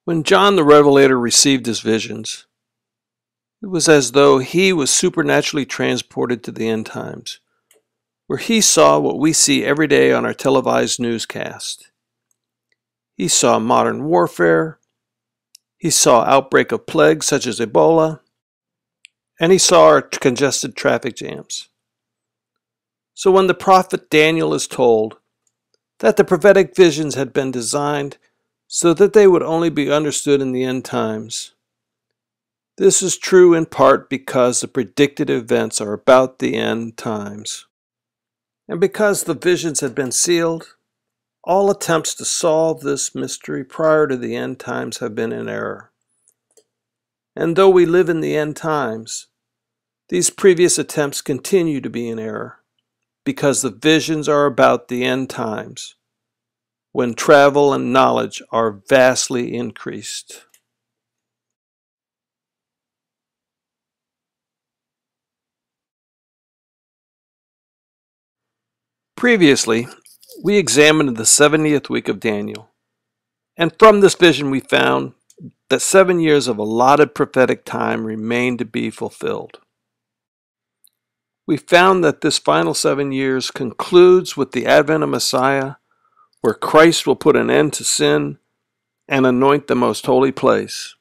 When John the Revelator received his visions, it was as though he was supernaturally transported to the end times, where he saw what we see every day on our televised newscast. He saw modern warfare, he saw outbreak of plagues such as Ebola, and he saw our congested traffic jams. So when the prophet Daniel is told that the prophetic visions had been designed so that they would only be understood in the end times, this is true in part because the predicted events are about the end times. And because the visions had been sealed, all attempts to solve this mystery prior to the end times have been in error. And though we live in the end times, these previous attempts continue to be in error, because the visions are about the end times, when travel and knowledge are vastly increased. Previously, we examined the 70th week of Daniel, and from this vision we found that 7 years of allotted prophetic time remained to be fulfilled. We found that this final 7 years concludes with the advent of Messiah, where Christ will put an end to sin and anoint the most holy place.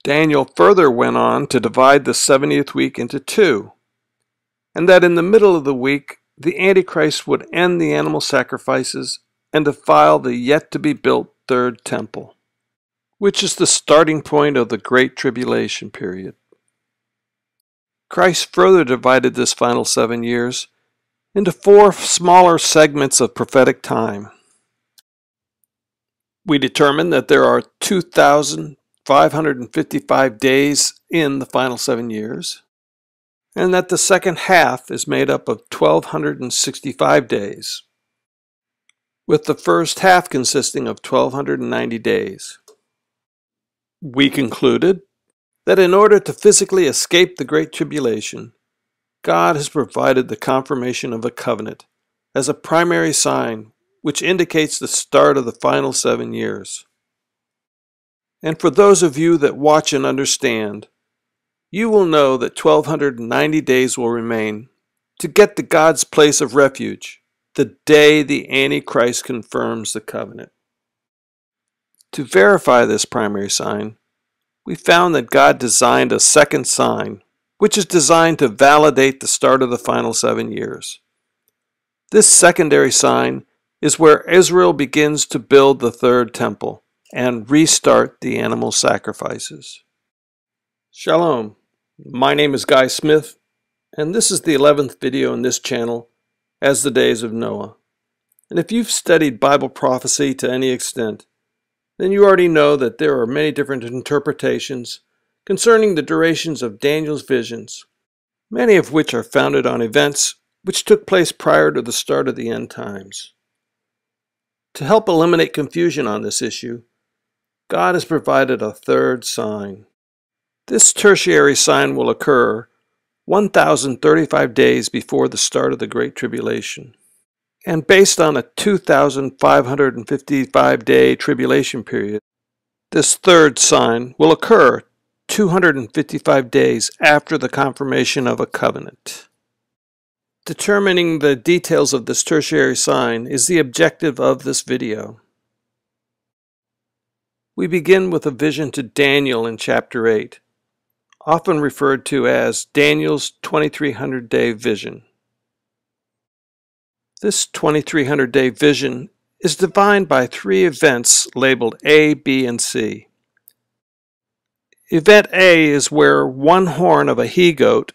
Daniel further went on to divide the 70th week into two, and that in the middle of the week, the Antichrist would end the animal sacrifices and defile the yet-to-be-built third temple, which is the starting point of the Great Tribulation period. Christ further divided this final 7 years into 4 smaller segments of prophetic time. We determined that there are 2,555 days in the final 7 years, and that the second half is made up of 1,265 days, with the first half consisting of 1,290 days. We concluded that in order to physically escape the Great Tribulation, God has provided the confirmation of a covenant as a primary sign which indicates the start of the final 7 years. And for those of you that watch and understand, you will know that 1,290 days will remain to get to God's place of refuge the day the Antichrist confirms the covenant. To verify this primary sign, we found that God designed a second sign, which is designed to validate the start of the final 7 years. This secondary sign is where Israel begins to build the third temple and restart the animal sacrifices. Shalom, my name is Guy Smith, and this is the 11th video in this channel, As the Days of Noah. And if you've studied Bible prophecy to any extent, then you already know that there are many different interpretations concerning the durations of Daniel's visions, many of which are founded on events which took place prior to the start of the end times. To help eliminate confusion on this issue, God has provided a third sign. This tertiary sign will occur 1,035 days before the start of the Great Tribulation. And based on a 2,555-day tribulation period, this third sign will occur 255 days after the confirmation of a covenant. Determining the details of this tertiary sign is the objective of this video. We begin with a vision to Daniel in chapter 8, often referred to as Daniel's 2300-day vision. This 2300-day vision is defined by 3 events labeled A, B, and C. Event A is where one horn of a he-goat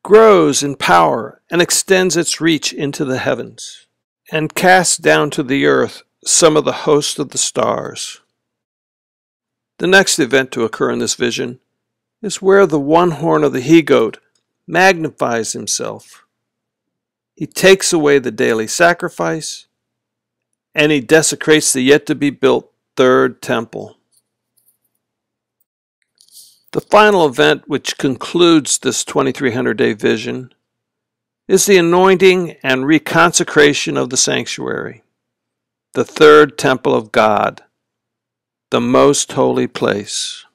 grows in power and extends its reach into the heavens, and casts down to the earth some of the host of the stars. The next event to occur in this vision is where the one horn of the he-goat magnifies himself. He takes away the daily sacrifice, and he desecrates the yet-to-be-built third temple. The final event which concludes this 2300-day vision is the anointing and reconsecration of the sanctuary, the third temple of God, the most holy place.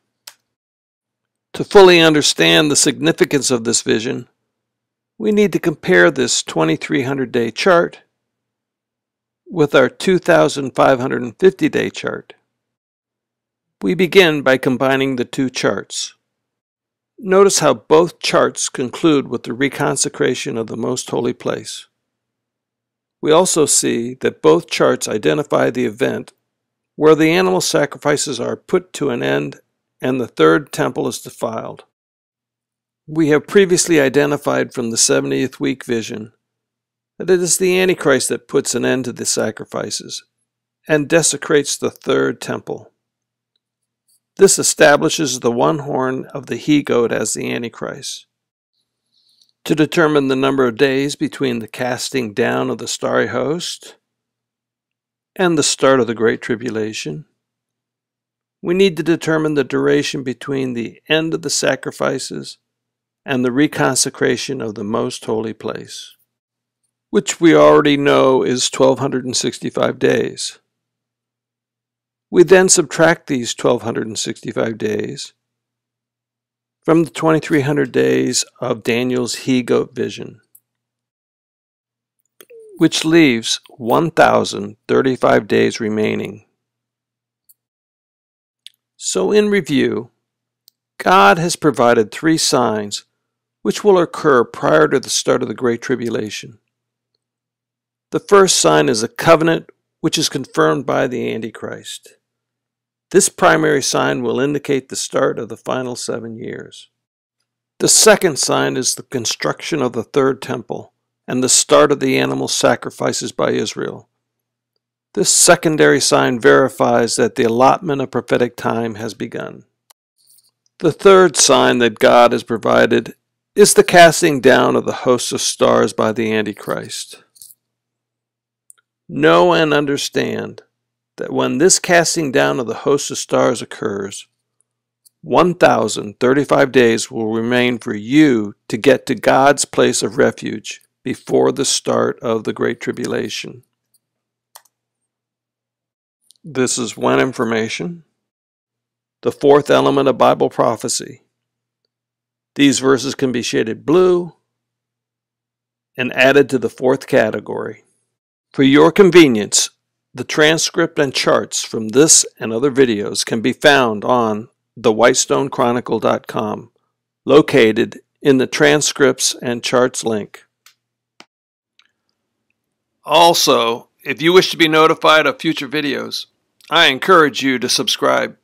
To fully understand the significance of this vision, we need to compare this 2300-day chart with our 2550-day chart. We begin by combining the two charts. Notice how both charts conclude with the reconsecration of the most holy place. We also see that both charts identify the event where the animal sacrifices are put to an end and the third temple is defiled. We have previously identified from the 70th week vision that it is the Antichrist that puts an end to the sacrifices and desecrates the third temple. This establishes the one horn of the he-goat as the Antichrist. To determine the number of days between the casting down of the starry host and the start of the Great Tribulation, we need to determine the duration between the end of the sacrifices and the reconsecration of the most holy place, which we already know is 1265 days. We then subtract these 1265 days from the 2300 days of Daniel's he-goat vision, which leaves 1035 days remaining. So in review, God has provided 3 signs which will occur prior to the start of the Great Tribulation. The first sign is a covenant which is confirmed by the Antichrist. This primary sign will indicate the start of the final 7 years. The second sign is the construction of the third temple and the start of the animal sacrifices by Israel. This secondary sign verifies that the allotment of prophetic time has begun. The third sign that God has provided is the casting down of the hosts of stars by the Antichrist. Know and understand that when this casting down of the host of stars occurs, 1035 days will remain for you to get to God's place of refuge before the start of the Great Tribulation. This is one information. The fourth element of Bible prophecy. These verses can be shaded blue and added to the fourth category. For your convenience, the transcript and charts from this and other videos can be found on thewhitestonechronicle.com, located in the transcripts and charts link. Also, if you wish to be notified of future videos, I encourage you to subscribe.